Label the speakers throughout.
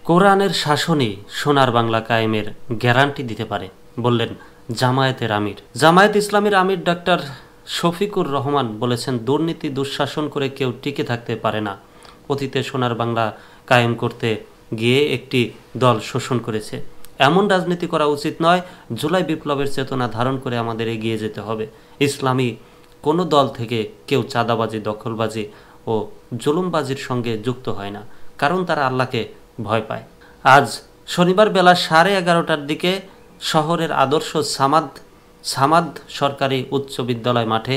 Speaker 1: কোরআনের শাসনই সোনার বাংলা কায়েমের গ্যারান্টি দিতে পারে বললেন জামায়াতের আমির। জামায়াত ইসলামীর আমির ডাক্তার শফিকুর রহমান বলেছেন, দুর্নীতি দুঃশাসন করে কেউ টিকে থাকতে পারে না। অতীতে সোনার বাংলা কায়েম করতে গিয়ে একটি দল শোষণ করেছে। এমন রাজনীতি করা উচিত নয়। জুলাই বিপ্লবের চেতনা ধারণ করে আমাদের এগিয়ে যেতে হবে। ইসলামী কোনো দল থেকে কেউ চাঁদাবাজি, দখলবাজি ও জুলুমবাজির সঙ্গে যুক্ত হয় না, কারণ তারা আল্লাহকে ভয় পায়। আজ শনিবার বেলা 11:30টার দিকে শহরের আদর্শ সামাদ সরকারি উচ্চ বিদ্যালয় মাঠে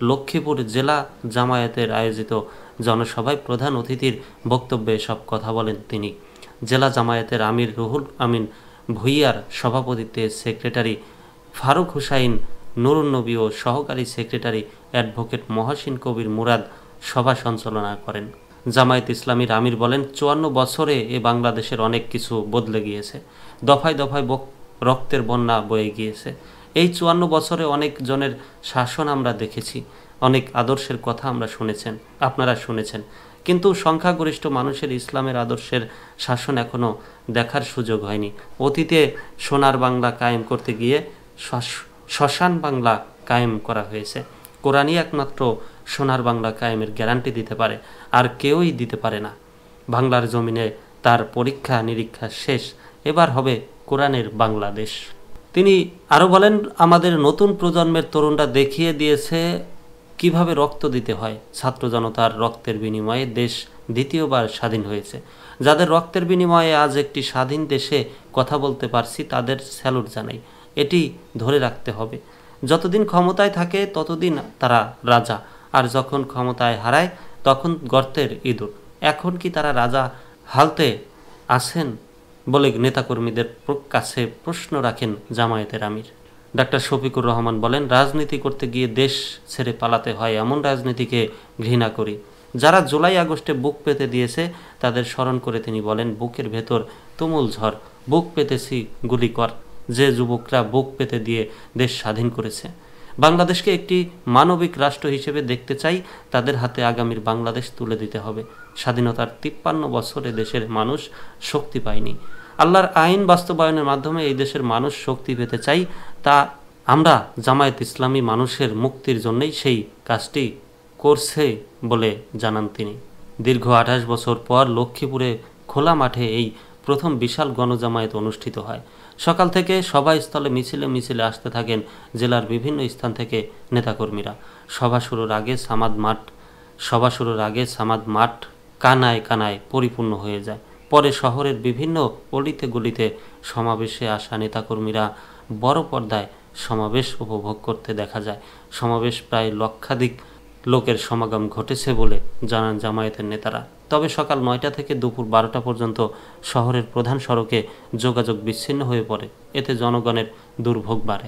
Speaker 1: লক্ষ্মীপুর জেলা জামায়াতের আয়োজিত জনসভায় প্রধান অতিথির বক্তব্যে সব কথা বলেন তিনি। জেলা জামায়াতের আমির রুহুল আমিন ভুইয়ার সভাপতিত্বে সেক্রেটারি ফারুক হুসাইন নুরুন্নবী ও সহকারী সেক্রেটারি অ্যাডভোকেট মহসিন কবির মুরাদ সভা সঞ্চালনা করেন। জামায়াত ইসলামীর আমির বলেন, 54 বছরে এ বাংলাদেশের অনেক কিছু বদলে গিয়েছে। দফায় দফায় রক্তের বন্যা বয়ে গিয়েছে। এই 54 বছরে অনেক জনের শাসন আমরা দেখেছি, অনেক আদর্শের কথা আপনারা শুনেছেন, কিন্তু সংখ্যাগরিষ্ঠ মানুষের ইসলামের আদর্শের শাসন এখনও দেখার সুযোগ হয়নি। অতীতে সোনার বাংলা কায়েম করতে গিয়ে শ্মশান বাংলা কায়েম করা হয়েছে। কোরআনই একমাত্র সোনার বাংলা কায়েমের গ্যারান্টি দিতে পারে, আর কেউই দিতে পারে না। বাংলার জমিনে তার পরীক্ষা নিরীক্ষা শেষ, এবার হবে কোরআনের বাংলাদেশ। তিনি আরও বলেন, আমাদের নতুন প্রজন্মের তরুণরা দেখিয়ে দিয়েছে কিভাবে রক্ত দিতে হয়। ছাত্র জনতার রক্তের বিনিময়ে দেশ দ্বিতীয়বার স্বাধীন হয়েছে। যাদের রক্তের বিনিময়ে আজ একটি স্বাধীন দেশে কথা বলতে পারছি, তাদের স্যালুট জানাই। এটি ধরে রাখতে হবে। যতদিন ক্ষমতায় থাকে ততদিন তারা রাজা, আর যখন ক্ষমতায় হারায় তখন গর্তের ইঁদুর। এখন কি তারা রাজা হালতে আছেন বলে নেতাকর্মীদের কাছে প্রশ্ন রাখেন জামায়াতের আমির। ডাক্তার শফিকুর রহমান বলেন, রাজনীতি করতে গিয়ে দেশ ছেড়ে পালাতে হয় এমন রাজনীতিকে ঘৃণা করি। যারা জুলাই আগস্টে বুক পেতে দিয়েছে তাদের স্মরণ করে তিনি বলেন, বুকের ভেতর তুমুল ঝড়, বুক পেতেছি গুলি কর। যে যুবকরা বুক পেতে দিয়ে দেশ স্বাধীন করেছে, বাংলাদেশকে একটি মানবিক রাষ্ট্র হিসেবে দেখতে চাই, তাদের হাতে আগামীর বাংলাদেশ তুলে দিতে হবে। স্বাধীনতার 53 বছরে দেশের মানুষ শক্তি পায়নি। আল্লাহর আইন বাস্তবায়নের মাধ্যমে এই দেশের মানুষ শক্তি পেতে চাই। তা আমরা জামায়াত ইসলামী মানুষের মুক্তির জন্যই সেই কাজটি করছে বলে জানান তিনি। দীর্ঘ 28 বছর পর লক্ষ্মীপুরে খোলা মাঠে এই প্রথম বিশাল গণজামায়াত অনুষ্ঠিত হয়। সকাল থেকে সভাস্থলে মিছিলে আসতে থাকেন জেলার বিভিন্ন স্থান থেকে নেতাকর্মীরা। সভা শুরুর আগে সামাদ মাঠ কানায় কানায় পরিপূর্ণ হয়ে যায়। পরে শহরের বিভিন্ন অলিতে গলিতে সমাবেশে আসা নেতাকর্মীরা বড় পর্দায় সমাবেশ উপভোগ করতে দেখা যায়। সমাবেশ প্রায় লক্ষাধিক লোকের সমাগম ঘটেছে বলে জানান জামায়াতের নেতারা। তবে সকাল 9টা থেকে দুপুর 12টা পর্যন্ত শহরের প্রধান সড়কে যোগাযোগ বিচ্ছিন্ন হয়ে পড়ে। এতে জনগণের দুর্ভোগ বাড়ে।